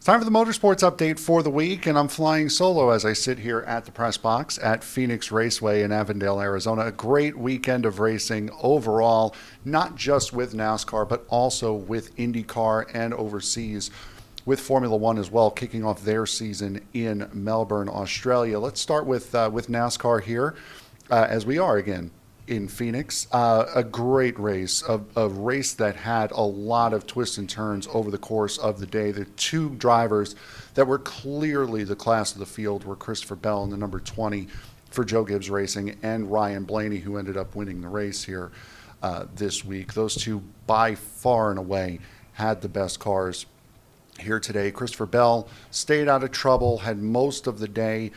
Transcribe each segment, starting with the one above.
Time for the motorsports update for the week, and I'm flying solo as I sit here at the press box at Phoenix Raceway in Avondale, Arizona. A great weekend of racing overall, not just with NASCAR, but also with IndyCar and overseas with Formula One as well, kicking off their season in Melbourne, Australia. Let's start with NASCAR here, as we are again in Phoenix. A great race, a race that had a lot of twists and turns over the course of the day. The two drivers that were clearly the class of the field were Christopher Bell in the number 20 for Joe Gibbs Racing and Ryan Blaney, who ended up winning the race here this week. Those two by far and away had the best cars here today. Christopher Bell stayed out of trouble, had most of the day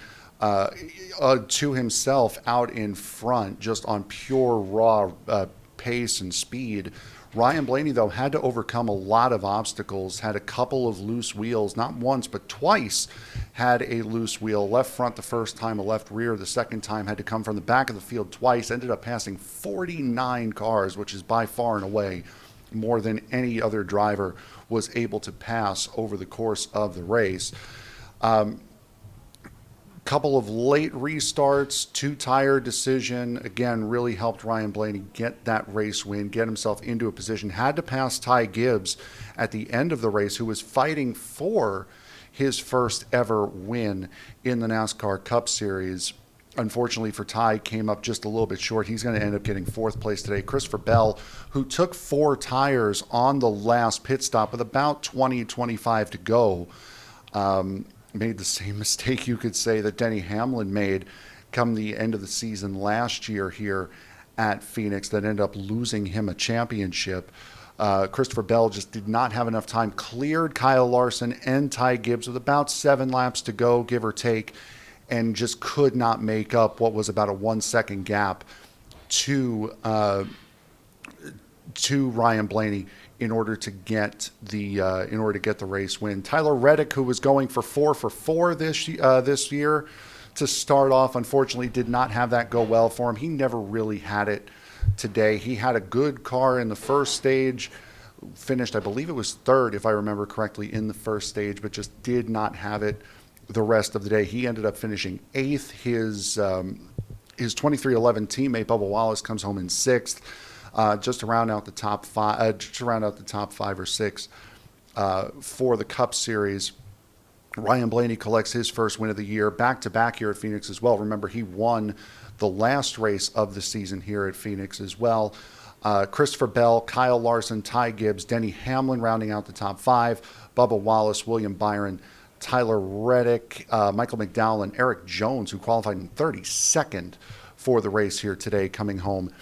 to himself out in front, just on pure raw pace and speed. Ryan Blaney, though, had to overcome a lot of obstacles, had a couple of loose wheels, not once, but twice had a loose wheel. Left front the first time, a left rear the second time, had to come from the back of the field twice, ended up passing 49 cars, which is by far and away more than any other driver was able to pass over the course of the race. Couple of late restarts, two-tire decision, again, really helped Ryan Blaney get that race win, get himself into a position. Had to pass Ty Gibbs at the end of the race, who was fighting for his first ever win in the NASCAR Cup Series. Unfortunately for Ty, came up just a little bit short. He's going to end up getting fourth place today. Christopher Bell, who took four tires on the last pit stop with about 20-25 to go, made the same mistake, you could say, that Denny Hamlin made come the end of the season last year here at Phoenix, that ended up losing him a championship. Christopher Bell just did not have enough time, cleared Kyle Larson and Ty Gibbs with about 7 laps to go, give or take, and just could not make up what was about a 1-second gap to Ryan Blaney in order to get the race win. Tyler Reddick, who was going for 4 for 4 this year to start off, unfortunately did not have that go well for him. He never really had it today. He had a good car in the first stage, finished, I believe it was third, if I remember correctly, in the first stage, but just did not have it the rest of the day. He ended up finishing 8th. His 2311 teammate Bubba Wallace comes home in 6th. Just to round out the top 5 or 6 for the Cup Series. Ryan Blaney collects his first win of the year, back-to-back here at Phoenix as well. Remember, he won the last race of the season here at Phoenix as well. Christopher Bell, Kyle Larson, Ty Gibbs, Denny Hamlin rounding out the top 5. Bubba Wallace, William Byron, Tyler Reddick, Michael McDowell, and Eric Jones, who qualified in 32nd for the race here today, coming home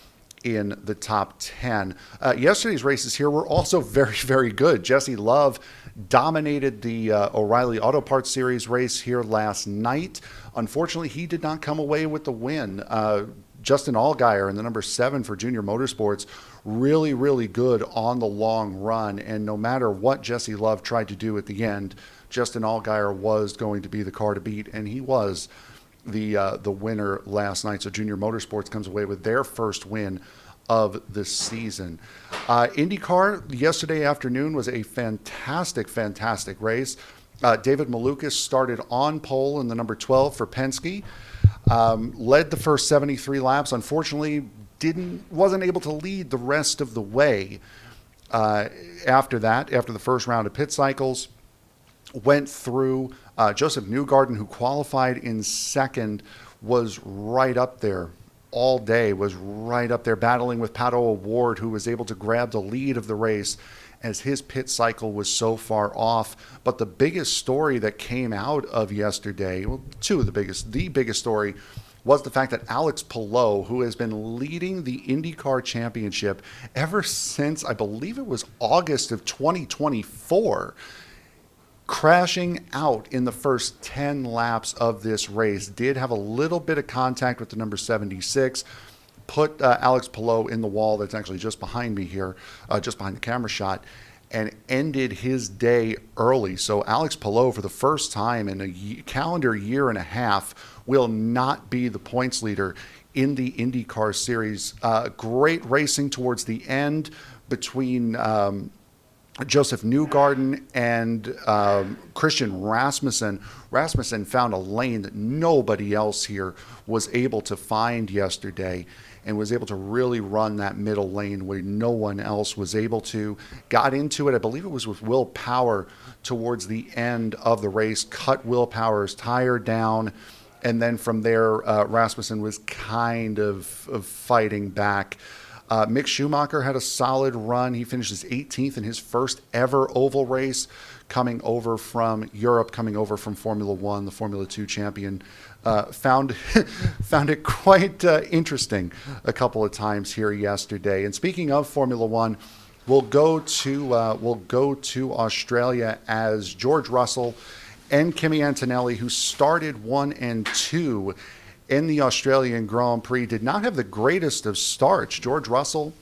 in the top 10. Yesterday's races here were also very, very good. Jesse Love dominated the O'Reilly Auto Parts Series race here last night. Unfortunately, he did not come away with the win. Justin Allgaier in the number 7 for Junior Motorsports, really, really good on the long run. And no matter what Jesse Love tried to do at the end, Justin Allgaier was going to be the car to beat, and he was the winner last night. So Junior Motorsports comes away with their first win of the season. IndyCar yesterday afternoon was a fantastic race. David Malukas started on pole in the number 12 for Penske, led the first 73 laps. Unfortunately, wasn't able to lead the rest of the way. After the first round of pit cycles, went through. Joseph Newgarden, who qualified in second, was right up there all day, was right up there battling with Pato O'Ward, who was able to grab the lead of the race as his pit cycle was so far off. But the biggest story that came out of yesterday, well, the biggest story was the fact that Alex Palou, who has been leading the IndyCar Championship ever since, I believe it was August of 2024, crashing out in the first 10 laps of this race. Did have a little bit of contact with the number 76, put Alex Palou in the wall that's actually just behind me here, just behind the camera shot, and ended his day early. So Alex Palou, for the first time in a calendar year and a half, will not be the points leader in the IndyCar Series. Great racing towards the end between Joseph Newgarden and Christian Rasmussen. Rasmussen found a lane that nobody else here was able to find yesterday, and was able to really run that middle lane where no one else was able to. Got into it, I believe it was with Will Power towards the end of the race, cut Will Power's tire down, and then from there, Rasmussen was kind of fighting back. Mick Schumacher had a solid run. He finishes 18th in his first ever oval race, coming over from Europe, coming over from Formula One, the Formula 2 champion. Found it quite interesting a couple of times here yesterday. And speaking of Formula One, we'll go to Australia as George Russell and Kimi Antonelli, who started 1 and 2 in the Australian Grand Prix, did not have the greatest of starts. George Russell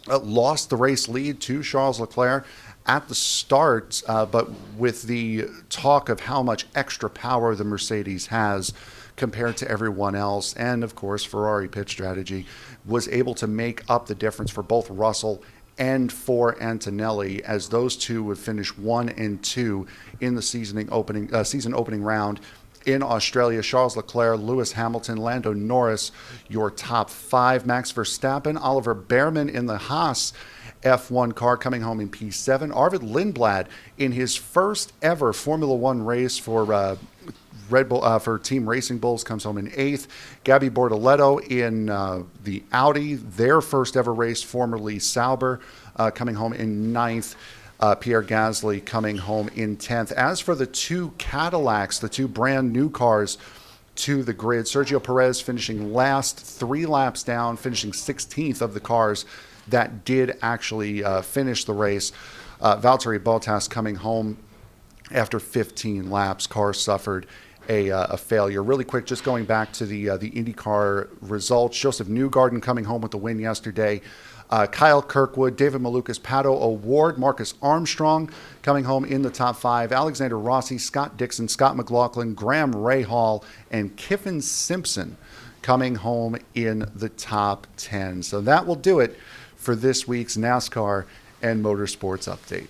lost the race lead to Charles Leclerc at the start, but with the talk of how much extra power the Mercedes has compared to everyone else, and of course Ferrari pit strategy, was able to make up the difference for both Russell and for Antonelli, as those two would finish 1 and 2 in the season opening round. In Australia, Charles Leclerc, Lewis Hamilton, Lando Norris, your top 5. Max Verstappen, Oliver Behrman in the Haas F1 car coming home in P7. Arvid Lindblad in his first ever Formula One race for Red Bull for Team Racing Bulls comes home in 8th. Gabby Bortoleto in the Audi, their first ever race, formerly Sauber, coming home in 9th. Pierre Gasly coming home in 10th. As for the 2 Cadillacs, the 2 brand new cars to the grid, Sergio Perez finishing last, 3 laps down, finishing 16th of the cars that did actually finish the race. Valtteri Bottas coming home after 15 laps. Car suffered a failure. Really quick, just going back to the IndyCar results. Joseph Newgarden coming home with the win yesterday. Kyle Kirkwood, David Malukas, Pato O'Ward, Marcus Armstrong coming home in the top 5. Alexander Rossi, Scott Dixon, Scott McLaughlin, Graham Rahal, and Kiffin Simpson coming home in the top 10. So that will do it for this week's NASCAR and Motorsports Update.